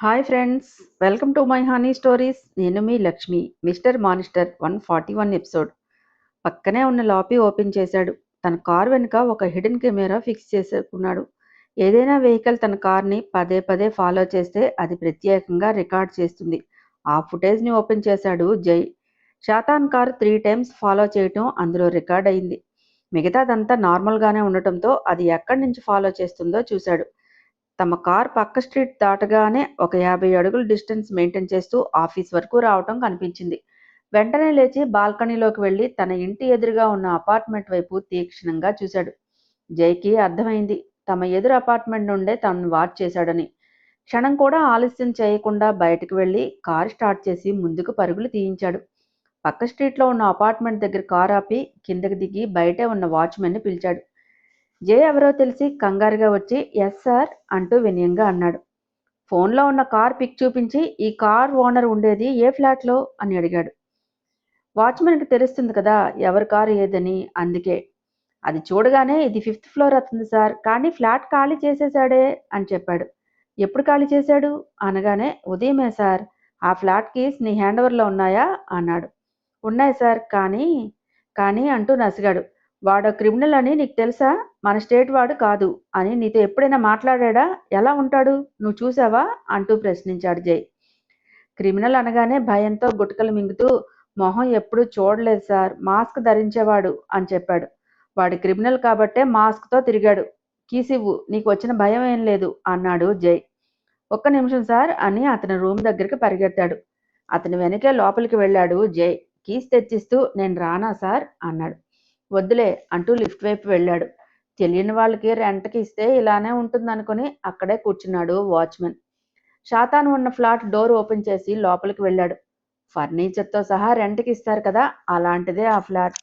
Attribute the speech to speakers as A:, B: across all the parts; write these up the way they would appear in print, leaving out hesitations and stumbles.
A: Hi friends, welcome to my honey stories. నేను మీ Lakshmi. Mister మానిస్టర్ 141 ఎపిసోడ్. పక్కనే ఉన్న లాబీ ఓపెన్ చేశాడు. తన కార్ వెనుక ఒక హిడెన్ కెమెరా ఫిక్స్ చేసుకున్నాడు. ఏదైనా వెహికల్ తన కార్ని పదే పదే ఫాలో చేస్తే అది ప్రత్యేకంగా రికార్డ్ చేస్తుంది. ఆ ఫుటేజ్ని ఓపెన్ చేశాడు జై. షాతాన్ కార్ 3 టైమ్స్ ఫాలో చేయటం అందులో రికార్డ్ అయింది. మిగతాదంతా నార్మల్గానే ఉండటంతో అది ఎక్కడి నుంచి ఫాలో చేస్తుందో చూశాడు. తమ కార్ పక్క స్ట్రీట్ దాటగానే ఒక 50 అడుగుల డిస్టెన్స్ మెయింటైన్ చేస్తూ ఆఫీస్ వరకు రావటం కనిపించింది. వెంటనే లేచి బాల్కనీలోకి వెళ్లి తన ఇంటి ఎదురుగా ఉన్న అపార్ట్మెంట్ వైపు తీక్షణంగా చూశాడు. జైకి అర్థమైంది, తమ ఎదురు అపార్ట్మెంట్ నుండే తనను వాచ్ చేశాడని. క్షణం కూడా ఆలస్యం చేయకుండా బయటకు వెళ్లి కారు స్టార్ట్ చేసి ముందుకు పరుగులు తీయించాడు. పక్క స్ట్రీట్లో ఉన్న అపార్ట్మెంట్ దగ్గర కారు ఆపి కిందకి దిగి బయటే ఉన్న వాచ్మెన్ని పిలిచాడు. జై ఎవరో తెలిసి కంగారుగా వచ్చి ఎస్ సార్ అంటూ వినయంగా అన్నాడు. ఫోన్లో ఉన్న కార్ పిక్ చూపించి ఈ కార్ ఓనర్ ఉండేది ఏ ఫ్లాట్లో అని అడిగాడు. వాచ్మెన్కి తెలుస్తుంది కదా ఎవరి కారు ఏదని, అందుకే. అది చూడగానే ఇది 5th ఫ్లోర్ అవుతుంది సార్, కానీ ఫ్లాట్ ఖాళీ చేసేశాడే అని చెప్పాడు. ఎప్పుడు ఖాళీ చేశాడు అనగానే ఉదయమే సార్. ఆ ఫ్లాట్ కీస్ నీ హ్యాండ్ ఓవర్లో ఉన్నాయా అన్నాడు. ఉన్నాయి సార్, కానీ కానీ అంటూ నసిగాడు. వాడో క్రిమినల్ అని నీకు తెలుసా? మన స్టేట్ వాడు కాదు అని నీతో ఎప్పుడైనా మాట్లాడా? ఎలా ఉంటాడు? నువ్వు చూసావా అంటూ ప్రశ్నించాడు జై. క్రిమినల్ అనగానే భయంతో గుటకలు మింగుతూ మొహం ఎప్పుడూ చూడలేదు సార్, మాస్క్ ధరించేవాడు అని చెప్పాడు. వాడి క్రిమినల్ కాబట్టే మాస్క్తో తిరిగాడు. కీసివ్వు, నీకు వచ్చిన భయం ఏం లేదు అన్నాడు జై. ఒక్క నిమిషం సార్ అని అతని రూమ్ దగ్గరికి పరిగెత్తాడు. అతని వెనకే లోపలికి వెళ్ళాడు జై. కీస్ తెచ్చిస్తూ నేను రానా సార్ అన్నాడు. వద్దులే అంటూ లిఫ్ట్ వైపు వెళ్ళాడు. తెలియని వాళ్ళకి రెంట్కి ఇస్తే ఇలానే ఉంటుందనుకుని అక్కడే కూర్చున్నాడు వాచ్మెన్. షాతాన్ ఉన్న ఫ్లాట్ డోర్ ఓపెన్ చేసి లోపలికి వెళ్ళాడు. ఫర్నిచర్తో సహా రెంట్కి ఇస్తారు కదా, అలాంటిదే ఆ flat.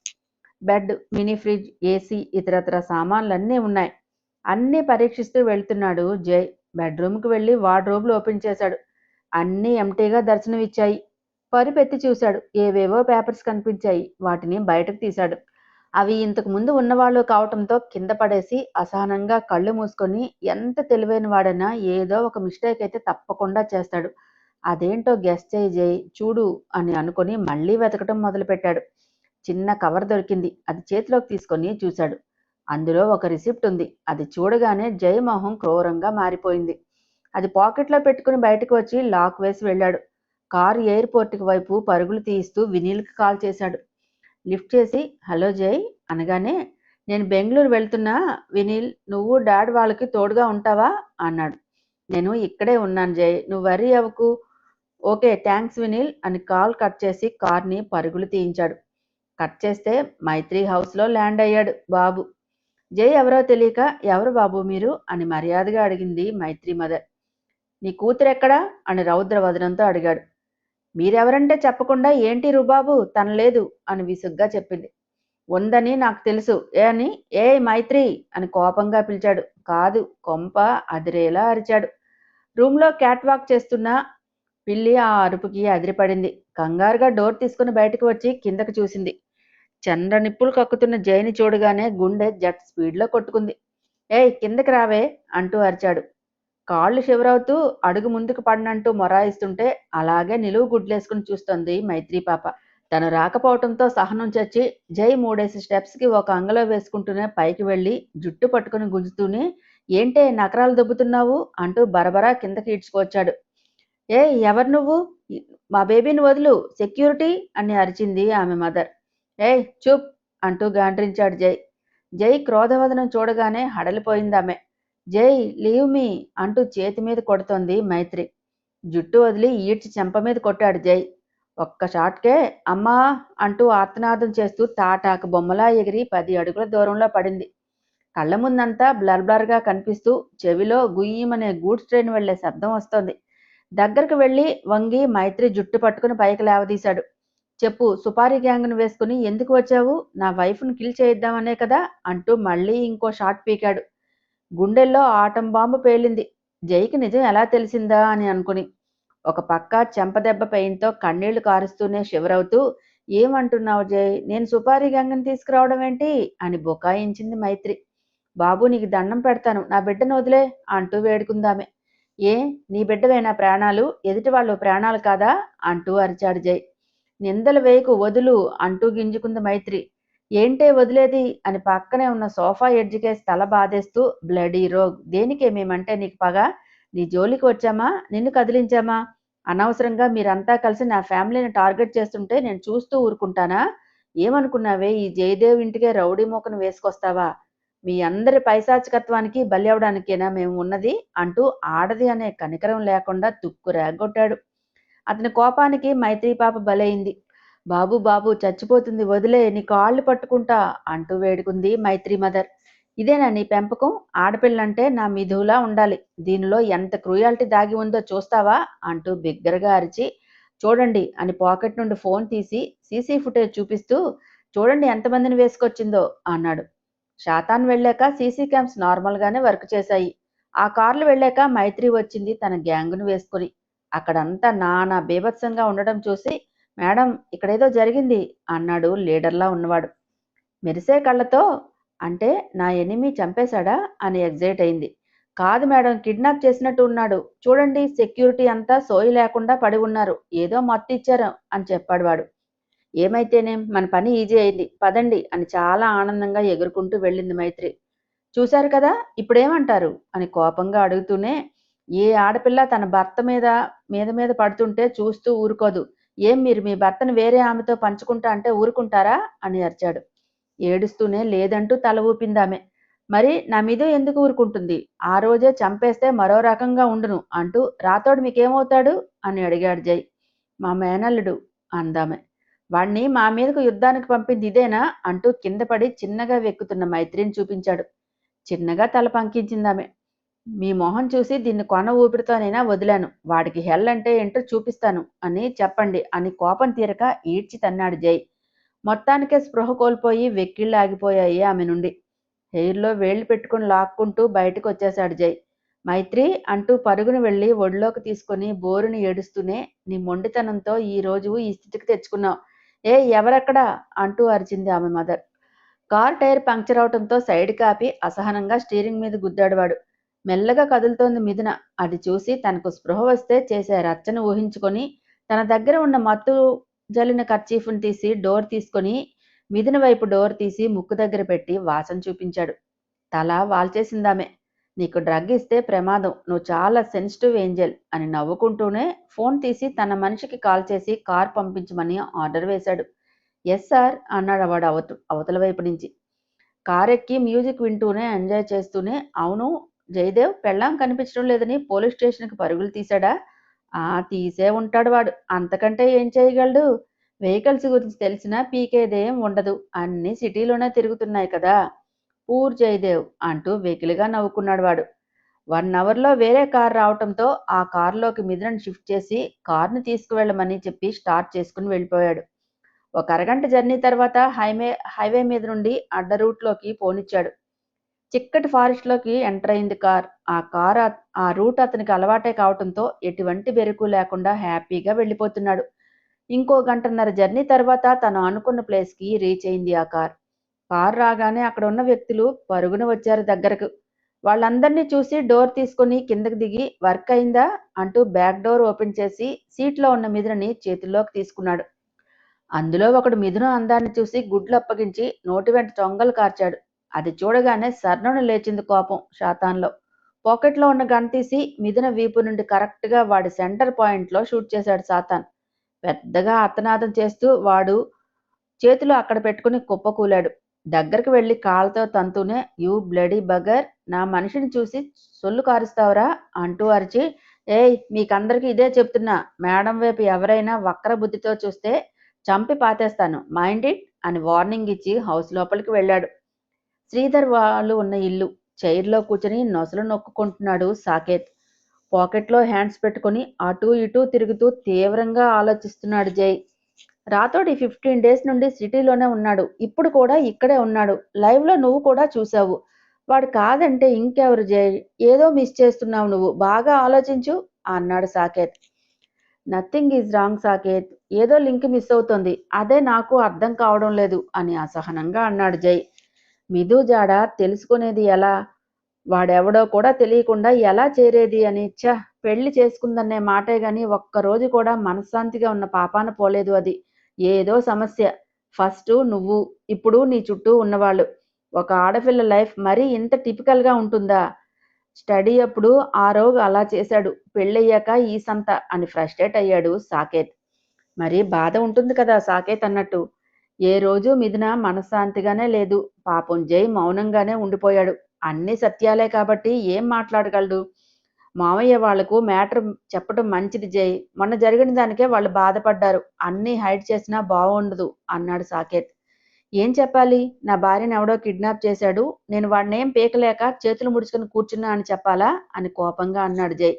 A: Bed, mini fridge, AC, ఇతరత్ర సామాన్లన్నీ ఉన్నాయి. అన్నీ పరీక్షిస్తూ వెళ్తున్నాడు జై. బెడ్రూమ్కి వెళ్ళి వార్డ్రోబ్లు ఓపెన్ చేశాడు. అన్నీ ఎంటీగా దర్శనమిచ్చాయి. పరుపెత్తి చూశాడు. ఏవేవో పేపర్స్ కనిపించాయి. వాటిని బయటకు తీశాడు. అవి ఇంతకు ముందు ఉన్నవాళ్ళు కావటంతో కింద పడేసి అసహనంగా కళ్ళు మూసుకొని, ఎంత తెలివైన వాడైనా ఏదో ఒక మిస్టేక్ అయితే తప్పకుండా చేస్తాడు. అదేంటో గెస్ చేయి జై, చూడు అని అనుకొని మళ్ళీ వెతకటం మొదలుపెట్టాడు. చిన్న కవర్ దొరికింది. అది చేతిలోకి తీసుకొని చూశాడు. అందులో ఒక రిసిప్ట్ ఉంది. అది చూడగానే జై మొహం క్రూరంగా మారిపోయింది. అది పాకెట్లో పెట్టుకుని బయటకు వచ్చి లాక్ వేసి వెళ్ళాడు. కారు ఎయిర్పోర్ట్కి వైపు పరుగులు తీయిస్తూ వినీల్కి కాల్ చేశాడు. లిఫ్ట్ చేసి హలో జై అనగానే నేను బెంగళూరు వెళ్తున్నా వినీల్, నువ్వు డాడ్ వాళ్ళకి తోడుగా ఉంటావా అన్నాడు. నేను ఇక్కడే ఉన్నాను జై, నువ్వు వర్రీ అవ్వకు. ఓకే థ్యాంక్స్ వినీల్ అని కాల్ కట్ చేసి కార్ని పరుగులు తీయించాడు. కట్ చేస్తే మైత్రి హౌస్లో ల్యాండ్ అయ్యాడు బాబు. జై ఎవరో తెలియక ఎవరు బాబు మీరు అని మర్యాదగా అడిగింది మైత్రి మదర్. నీ కూతురెక్కడా అని రౌద్ర వదనంతో అడిగాడు. మీరెవరంటే చెప్పకుండా ఏంటి రుబాబు తన లేదు అని విసుగ్గా చెప్పింది. ఉందని నాకు తెలుసు ఏ అని. ఏ మైత్రి అని కోపంగా పిలిచాడు. కాదు, కొంప అదిరేలా అరిచాడు. రూమ్లో క్యాట్ వాక్ చేస్తున్న పిల్లి ఆ అరుపుకి అదిరిపడింది. కంగారుగా డోర్ తీసుకుని బయటకు వచ్చి కిందకు చూసింది. చంద్ర నిప్పులు కక్కుతున్న జైని చూడగానే గుండె జట్ స్పీడ్లో కొట్టుకుంది. ఏయ్ కిందకి రావే అంటూ అరిచాడు. కాళ్ళు షివరవుతూ అడుగు ముందుకు పడినంటూ మొరాయిస్తుంటే అలాగే నిలువు గుడ్లేసుకుని చూస్తోంది మైత్రి పాప. తను రాకపోవటంతో సహనం చచ్చి జై 3 స్టెప్స్కి ఒక అంగలో వేసుకుంటూనే పైకి వెళ్ళి జుట్టు పట్టుకుని గుంజుతూనే ఏంటే నకరాలు దొబ్బుతున్నావు అంటూ బరబరా కిందకి ఈడ్చుకొచ్చాడు. ఏ ఎవరు నువ్వు? మా బేబీని వదులు, సెక్యూరిటీ అని అరిచింది ఆమె మదర్. ఏయ్ చూప్ అంటూ గాండ్రించాడు జై. జై క్రోధవదనం చూడగానే హడలిపోయిందామె. జై లీవ్ మీ అంటూ చేతి మీద కొడుతోంది మైత్రి. జుట్టు వదిలి ఈడ్చి చెంప మీద కొట్టాడు జై. ఒక్క షాట్కే అమ్మా అంటూ ఆర్తనాదం చేస్తూ తాటాకు బొమ్మలా ఎగిరి 10 అడుగుల దూరంలో పడింది. కళ్ళ ముందంతా బ్లర్ బ్లర్గా కనిపిస్తూ చెవిలో గుయ్యమనే గూడ్స్ ట్రైన్ వెళ్లే శబ్దం వస్తోంది. దగ్గరకు వెళ్ళి వంగి మైత్రి జుట్టు పట్టుకుని పైకి లేవదీశాడు. చెప్పు, సుపారీ గ్యాంగ్ను వేసుకుని ఎందుకు వచ్చావు? నా వైఫ్ను కిల్ చేయిద్దామనే కదా అంటూ మళ్ళీ ఇంకో షాట్ పీకాడు. గుండెల్లో ఆటం బాంబు పేలింది జైకి. నిజం ఎలా తెలిసిందా అని అనుకుని ఒక పక్క చెంపదెబ్బ పెయిన్తో కన్నీళ్లు కారుస్తూనే షివరవుతూ ఏమంటున్నావు జై? నేను సుపారీ గంగని తీసుకురావడం ఏంటి అని బుకాయించింది మైత్రి. బాబు నీకు దండం పెడతాను, నా బిడ్డను వదిలే అంటూ వేడుకుందామె. ఏ నీ బిడ్డవేనా ప్రాణాలు, ఎదుటి వాళ్ళు ప్రాణాలు కాదా అంటూ అరిచాడు జై. నిందలు వేయకు, వదులు అంటూ గింజుకుంది మైత్రి. ఏంటే వదిలేది అని పక్కనే ఉన్న సోఫా ఎడ్జికేసి తల బాధేస్తూ, బ్లడీ రోగ్, దేనికే మేమంటే నీకు పగ? నీ జోలికి వచ్చామా, నిన్ను కదిలించామా? అనవసరంగా మీరంతా కలిసి నా ఫ్యామిలీని టార్గెట్ చేస్తుంటే నేను చూస్తూ ఊరుకుంటానా? ఏమనుకున్నావే, ఈ జయదేవ్ ఇంటికే రౌడీ మూకను వేసుకొస్తావా? మీ అందరి పైశాచికత్వానికి బలి అవడానికేనా మేము ఉన్నది అంటూ ఆడది అనే కనికరం లేకుండా తుక్కు రేగొట్టాడు. అతని కోపానికి మైత్రి పాప బలైంది. బాబు బాబు చచ్చిపోతుంది, వదిలే, నీ కాళ్ళు పట్టుకుంటా అంటూ వేడుకుంది మైత్రి మదర్. ఇదేనా నీ పెంపకం? ఆడపిల్లంటే నా మిధులా ఉండాలి, దీనిలో ఎంత క్రూయాలిటీ దాగి ఉందో చూస్తావా అంటూ బిగ్గరగా అరిచి, చూడండి అని పాకెట్ నుండి ఫోన్ తీసి సీసీ ఫుటేజ్ చూపిస్తూ, చూడండి ఎంతమందిని వేసుకొచ్చిందో అన్నాడు. శాతాన్ వెళ్ళాక సీసీ క్యామ్స్ నార్మల్గానే వర్క్ చేశాయి. ఆ కార్లు వెళ్ళాక మైత్రి వచ్చింది తన గ్యాంగును వేసుకుని. అక్కడంతా నానా బీభత్సంగా ఉండడం చూసి, మేడం ఇక్కడేదో జరిగింది అన్నాడు లీడర్లా ఉన్నవాడు. మెరిసే కళ్ళతో, అంటే నా ఎనిమి చంపేశాడా అని ఎగ్జైట్ అయింది. కాదు మేడం, కిడ్నాప్ చేసినట్టు ఉన్నాడు, చూడండి సెక్యూరిటీ అంతా సోయి లేకుండా పడి ఉన్నారు, ఏదో మత్తు ఇచ్చారు అని చెప్పాడు వాడు. ఏమైతేనేం, మన పని ఈజీ అయింది, పదండి అని చాలా ఆనందంగా ఎగురుకుంటూ వెళ్ళింది మైత్రి. చూశారు కదా, ఇప్పుడేమంటారు అని కోపంగా అడుగుతూనే, ఏ ఆడపిల్ల తన భర్త మీద మీద మీద పడుతుంటే చూస్తూ ఊరుకోదు. ఏం మీరు మీ భర్తను వేరే ఆమెతో పంచుకుంటా అంటే ఊరుకుంటారా అని అరిచాడు. ఏడుస్తూనే లేదంటూ తల ఊపిందామె. మరి నా మీద ఎందుకు ఊరుకుంటుంది? ఆ రోజే చంపేస్తే మరో రకంగా ఉండును అంటూ, రాతోడు మీకేమవుతాడు అని అడిగాడు జై. మా మేనల్లుడు అందామె. వాణ్ణి మా మీదకు యుద్ధానికి పంపింది ఇదేనా అంటూ కింద పడి చిన్నగా వెక్కుతున్న మైత్రిని చూపించాడు. చిన్నగా తల పంకించిందామె. మీ మొహం చూసి దీన్ని కొన ఊపిరితోనైనా వదిలాను, వాడికి హెల్ అంటే ఏంటో చూపిస్తాను అని చెప్పండి అని కోపం తీరక ఈడ్చి తన్నాడు జై. మొత్తానికే స్పృహ కోల్పోయి వెక్కిళ్ళు ఆగిపోయాయి ఆమె నుండి. హెయిర్లో వేళ్లు పెట్టుకుని లాక్కుంటూ బయటకు వచ్చేశాడు జై. మైత్రి అంటూ పరుగును వెళ్ళి ఒడిలోకి తీసుకుని బోరుని ఏడుస్తూనే, నీ మొండితనంతో ఈ రోజు ఈ స్థితికి తెచ్చుకున్నావు. ఏ ఎవరక్కడా అంటూ అరిచింది ఆమె మదర్. కార్ టైర్ పంక్చర్ అవటంతో సైడ్ కాపి అసహనంగా స్టీరింగ్ మీద గుద్దాడు వాడు. మెల్లగా కదులుతోంది మిథున. అది చూసి తనకు స్పృహ వస్తే చేసే రచ్చను ఊహించుకొని, తన దగ్గర ఉన్న మత్తు జల్లిన కర్చీఫ్ను తీసి డోర్ తీసుకొని మిథున వైపు డోర్ తీసి ముక్కు దగ్గర పెట్టి వాసన చూపించాడు. తల వాల్చేసిందామె. నీకు డ్రగ్ ఇస్తే ప్రమాదం, నువ్వు చాలా సెన్సిటివ్ ఏంజెల్ అని నవ్వుకుంటూనే ఫోన్ తీసి తన మనిషికి కాల్ చేసి కార్ పంపించమని ఆర్డర్ వేశాడు. ఎస్ సార్ అన్నాడు వాడు అవతల వైపు నుంచి. కారెక్కి మ్యూజిక్ వింటూనే ఎంజాయ్ చేస్తూనే, అవును జయదేవ్ పెళ్ళాం కనిపించడం లేదని పోలీస్ స్టేషన్కి పరుగులు తీశాడా? తీసే ఉంటాడు వాడు, అంతకంటే ఏం చేయగలడు? వెహికల్స్ గురించి తెలిసినా పీకేదేం ఉండదు, అన్నీ సిటీలోనే తిరుగుతున్నాయి కదా. పూర్ జయదేవ్ అంటూ వెకిలిగా నవ్వుకున్నాడు వాడు. 1 అవర్లో వేరే కార్ రావటంతో ఆ కారులోకి మిథునను షిఫ్ట్ చేసి కార్ని తీసుకువెళ్ళమని చెప్పి స్టార్ట్ చేసుకుని వెళ్ళిపోయాడు. ఒక అరగంట జర్నీ తర్వాత హైవే మీద నుండి అడ్డ రూట్లోకి పోనిచ్చాడు. చిక్కటి ఫారెస్ట్లోకి ఎంటర్ అయింది కార్. ఆ రూట్ అతనికి అలవాటే కావటంతో ఎటువంటి బెరుకు లేకుండా హ్యాపీగా వెళ్ళిపోతున్నాడు. ఇంకో గంటన్నర జర్నీ తర్వాత తను అనుకున్న ప్లేస్కి రీచ్ అయింది ఆ కార్. కార్ రాగానే అక్కడ ఉన్న వ్యక్తులు పరుగున వచ్చారు దగ్గరకు. వాళ్ళందరినీ చూసి డోర్ తీసుకుని కిందకి దిగి, వర్క్ అయిందా అంటూ బ్యాక్ డోర్ ఓపెన్ చేసి సీట్లో ఉన్న మిథునని చేతుల్లోకి తీసుకున్నాడు. అందులో ఒకడు మిథున అందాన్ని చూసి గుడ్లు అప్పగించి నోటి వెంట చొంగలు కార్చాడు. అది చూడగానే సర్నున లేచింది కోపం శాతాన్లో. పాకెట్లో ఉన్న గన్ తీసి మిథున వీపు నుండి కరెక్ట్గా వాడి సెంటర్ పాయింట్లో షూట్ చేశాడు సాతాన్. పెద్దగా అర్తనాదం చేస్తూ వాడు చేతులు అక్కడ పెట్టుకుని కుప్పకూలాడు. దగ్గరకు వెళ్ళి కాళ్ళతో తంతూనే, యూ బ్లడీ బగర్, నా మనిషిని చూసి సొల్లు కారుస్తావురా అంటూ అరిచి, ఏయ్ మీకందరికీ ఇదే చెప్తున్నా, మేడం వైపు ఎవరైనా వక్ర బుద్ధితో చూస్తే చంపి పాతేస్తాను, మైండ్ ఇట్ అని వార్నింగ్ ఇచ్చి హౌస్ లోపలికి వెళ్ళాడు. శ్రీధర్ వాళ్ళు ఉన్న ఇల్లు. చైర్లో కూర్చుని నొసలు నొక్కుంటున్నాడు సాకేత్. పాకెట్లో హ్యాండ్స్ పెట్టుకుని అటూ ఇటూ తిరుగుతూ తీవ్రంగా ఆలోచిస్తున్నాడు జై. రాతోడి 15 డేస్ నుండి సిటీలోనే ఉన్నాడు, ఇప్పుడు కూడా ఇక్కడే ఉన్నాడు, లైవ్లో నువ్వు కూడా చూసావు. వాడు కాదంటే ఇంకెవరు జై? ఏదో మిస్ చేస్తున్నావు నువ్వు, బాగా ఆలోచించు అన్నాడు Saketh. Nothing is wrong Saketh, ఏదో లింక్ మిస్ అవుతోంది, అదే నాకు అర్థం కావడం లేదు అని అసహనంగా అన్నాడు జై. మిథు జాడ తెలుసుకునేది ఎలా? వాడెవడో కూడా తెలియకుండా ఎలా చేరేది అని పెళ్లి చేసుకుందనే మాటే గాని ఒక్కరోజు కూడా మనశ్శాంతిగా ఉన్న పాపాన పోలేదు అది. ఏదో సమస్య. ఫస్ట్ నువ్వు, ఇప్పుడు నీ చుట్టూ ఉన్నవాళ్ళు. ఒక ఆడపిల్ల లైఫ్ మరీ ఇంత టిపికల్‌గా ఉంటుందా? స్టడీ అప్పుడు ఆ రోజు అలా చేశాడు. పెళ్ళయ్యాక ఈ సంత అని ఫ్రస్ట్రేట్ అయ్యాడు సాకేత్. మరి బాధ ఉంటుంది కదా సాకేత్ అన్నట్టు. ఏ రోజు మిథున మనశ్శాంతిగానే లేదు. పాపం జై మౌనంగానే ఉండిపోయాడు. అన్నీ సత్యాలే కాబట్టి ఏం మాట్లాడగలడు? మామయ్య వాళ్లకు మ్యాటర్ చెప్పడం మంచిది జై. మొన్న జరిగిన దానికే వాళ్ళు బాధపడ్డారు. అన్నీ హైడ్ చేసినా బాగుండదు అన్నాడు సాకేత్. ఏం చెప్పాలి? నా భార్యను ఎవడో కిడ్నాప్ చేశాడు. నేను వాడినేం పీకలేక చేతులు ముడుచుకుని కూర్చున్నా అని చెప్పాలా? అని కోపంగా అన్నాడు జై.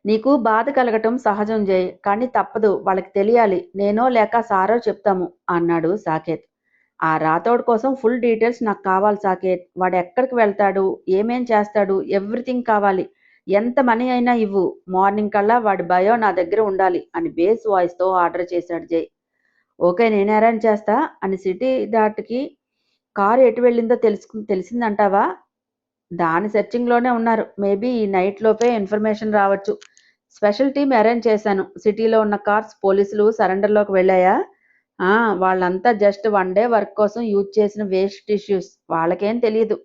A: నీకు బాధ కలగటం సహజం జై. కానీ తప్పదు. వాళ్ళకి తెలియాలి. నేనో లేక సారో చెప్తాము అన్నాడు సాకేత్. ఆ రాథోడ్ కోసం ఫుల్ డీటెయిల్స్ నాకు కావాలి సాకేత్. వాడు ఎక్కడికి వెళ్తాడు, ఏమేం చేస్తాడు, ఎవ్రీథింగ్ కావాలి. ఎంత మనీ అయినా ఇవ్వు. మార్నింగ్ కల్లా వాడి బయో నా దగ్గర ఉండాలి అని బేస్ వాయిస్తో ఆర్డర్ చేశాడు జై. ఓకే, నేను అరేంజ్ చేస్తా అని సిటీ దాటికి కారు ఎటు వెళ్ళిందో తెలిసిందంటావా? దాని సెర్చింగ్లోనే ఉన్నారు. మేబీ ఈ నైట్ లోపే ఇన్ఫర్మేషన్ రావచ్చు. స్పెషల్ టీమ్ అరేంజ్ చేశాను. సిటీలో ఉన్న కార్స్ పోలీసులు సరెండర్లోకి వెళ్ళాయా? వాళ్ళంతా జస్ట్ 1 డే వర్క్ కోసం యూజ్ చేసిన వేస్ట్ టిష్యూస్. వాళ్ళకేం తెలియదు.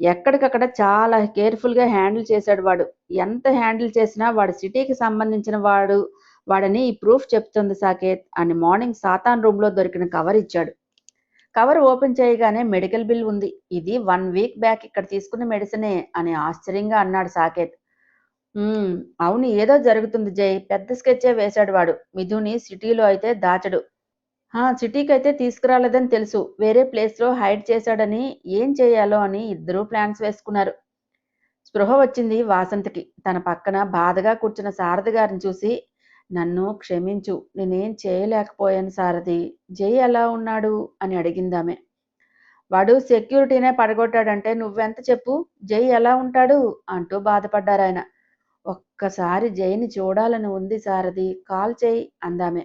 A: ఎక్కడికక్కడ చాలా కేర్ఫుల్గా హ్యాండిల్ చేశాడు వాడు. ఎంత హ్యాండిల్ చేసినా వాడు సిటీకి సంబంధించిన వాడని ఈ ప్రూఫ్ చెప్తుంది సాకేత్ అని మార్నింగ్ సాతాన్ రూమ్లో దొరికిన కవర్ ఇచ్చాడు. కవర్ ఓపెన్ చేయగానే మెడికల్ బిల్ ఉంది. ఇది 1 వీక్ బ్యాక్ ఇక్కడ తీసుకున్న మెడిసినే అని ఆశ్చర్యంగా అన్నాడు సాకేత్. అవును, ఏదో జరుగుతుంది జై. పెద్ద స్కెచ్చే వేశాడు వాడు. మిథుని సిటీలో అయితే దాచడు. సిటీకి అయితే తీసుకురాలేదని తెలుసు. వేరే ప్లేస్లో హైడ్ చేశాడని. ఏం చేయాలో అని ఇద్దరూ ప్లాన్స్ వేసుకున్నారు. స్పృహ వచ్చింది వాసంతికి. తన పక్కన బాధగా కూర్చున్న సారథి గారిని చూసి, నన్ను క్షమించు, నేనేం చేయలేకపోయాను సారథి. జై ఎలా ఉన్నాడు అని అడిగిందామె. వాడు సెక్యూరిటీనే పడగొట్టాడంటే నువ్వెంత చెప్పు. జై ఎలా ఉంటాడు అంటూ బాధపడ్డారాయన. ఒక్కసారి జైని చూడాలని ఉంది సారథి, కాల్ చేయి అందామె.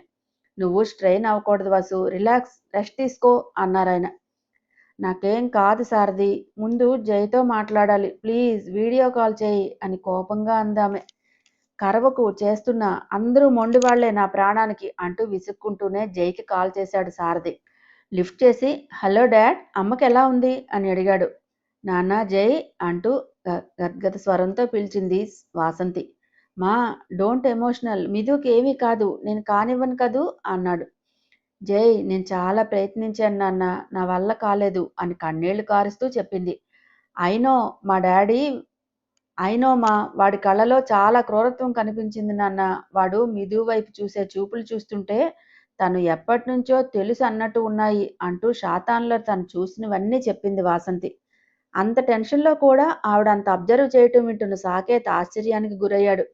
A: నువ్వు స్ట్రెయిన్ అవ్వకూడదు వాసు, రిలాక్స్, రెస్ట్ తీసుకో అన్నారాయన. నాకేం కాదు సారథి, ముందు జైతో మాట్లాడాలి, ప్లీజ్ వీడియో కాల్ చేయి అని కోపంగా అందామె. కరవకు, చేస్తున్నా. అందరూ మొండివాళ్లే నా ప్రాణానికి అంటూ విసుక్కుంటూనే జైకి కాల్ చేశాడు సారథి. లిఫ్ట్ చేసి, హలో డాడ్, అమ్మకి ఎలా ఉంది అని అడిగాడు. నాన్న జై అంటూ గద్గద స్వరంతో పిలిచింది వాసంతి. మా, డోంట్ ఎమోషనల్, మిథుకి ఏమీ కాదు, నేను కానివ్వను కదూ అన్నాడు. జై, నేను చాలా ప్రయత్నించాను నాన్న, నా వల్ల కాలేదు అని కన్నీళ్లు కారుస్తూ చెప్పింది. అయినో మా, వాడి కళ్ళలో చాలా క్రూరత్వం కనిపించింది నాన్న. వాడు మిథు వైపు చూసే చూపులు చూస్తుంటే తను ఎప్పటి నుంచో తెలుసు అన్నట్టు ఉన్నాయి అంటూ షాతాన్లో తను చూసినవన్నీ చెప్పింది వాసంతి. అంత టెన్షన్లో కూడా ఆవిడ అంత అబ్జర్వ్ చేయటం వింటున్న సాకేత్ ఆశ్చర్యానికి గురయ్యాడు.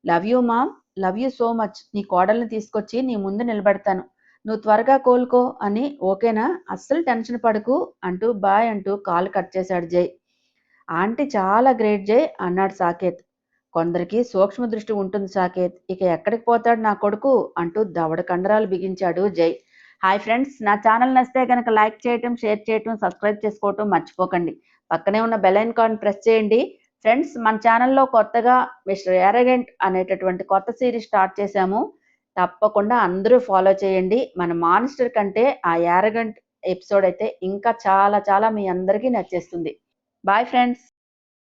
A: Love you mom, love you so much. నీ కోడల్ని తీసుకొచ్చి నీ ముందు నిలబెడతాను. నువ్వు త్వరగా కోలుకో అని. ఓకేనా? అస్సలు టెన్షన్ పడకు అంటూ బాయ్ అంటూ కాల్ కట్ చేశాడు జై. ఆంటీ చాలా గ్రేట్ జై అన్నాడు సాకేత్. కొందరికి సూక్ష్మ దృష్టి ఉంటుంది సాకేత్. ఇక ఎక్కడికి పోతాడు నా కొడుకు అంటూ దవడ కండరాలు బిగించాడు జై. హాయ్ ఫ్రెండ్స్, నా ఛానల్ నచ్చితే కనుక లైక్ చేయటం, షేర్ చేయటం, సబ్స్క్రైబ్ చేసుకోవటం మర్చిపోకండి. పక్కనే ఉన్న బెల్ ఐకాన్ ప్రెస్ చేయండి. ఫ్రెండ్స్, మన ఛానల్లో కొత్తగా మిస్టర్ యారగెంట్ అనేటటువంటి కొత్త సిరీస్ స్టార్ట్ చేశాము. తప్పకుండా అందరూ ఫాలో చేయండి. మన మాన్స్టర్ కంటే ఆ యారగెంట్ ఎపిసోడ్ అయితే ఇంకా చాలా చాలా మీ అందరికీ నచ్చేస్తుంది. Bye friends.